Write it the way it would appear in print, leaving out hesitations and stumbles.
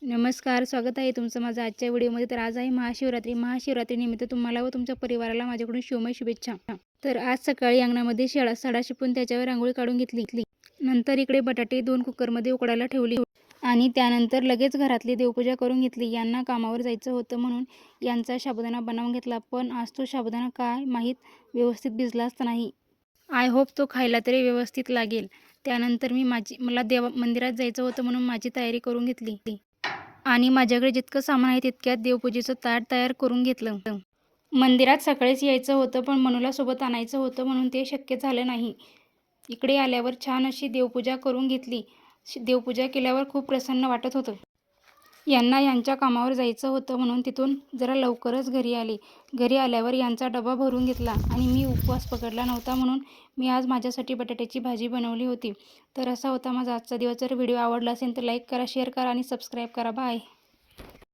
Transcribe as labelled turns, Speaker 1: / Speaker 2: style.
Speaker 1: नमस्कार, स्वागत आहे तुमचं माझं आजच्या व्हिडिओमध्ये. तर आज आहे महाशिवरात्री. महाशिवरात्रीनिमित्त तुम्हाला व तुमच्या परिवाराला माझ्याकडून शिवमय शुभेच्छा. तर आज सकाळी अंगणामध्ये सडा शिपून त्याच्यावर रांगोळी काढून घेतली. नंतर इकडे बटाटे 2 कुकरमध्ये उकडायला ठेवली आणि त्यानंतर लगेच घरातली देवपूजा करून घेतली. यांना कामावर जायचं होतं म्हणून यांचा साबुदाणा बनवून घेतला. पण आज तो साबुदाणा काय माहीत व्यवस्थित भिजलाच नाही. आय होप तो खायला तरी व्यवस्थित लागेल. त्यानंतर मला मंदिरात जायचं होतं म्हणून माझी तयारी करून घेतली आणि माझ्याकडे जितकं सामान आहे तितक्यात देवपूजेचं ताट तयार करून घेतलं. मंदिरात सकाळीच यायचं होतं पण मनूला सोबत आणायचं होतं म्हणून ते शक्य झालं नाही. इकडे आल्यावर छान अशी देवपूजा करून घेतली. देवपूजा केल्यावर खूप प्रसन्न वाटत होतं. यांना यांच्या कामावर जायचं होतं म्हणून तिथून जरा लवकरच घरी आले. घरी आल्यावर यांचा डबा भरून घेतला आणि मी उपवास पकडला नव्हता म्हणून मी आज माझ्यासाठी बटाट्याची भाजी बनवली होती. तर असा होता माझा आजचा दिवस. जर व्हिडिओ आवडला असेल तर लाईक करा, शेअर करा आणि सबस्क्राईब करा. बाय.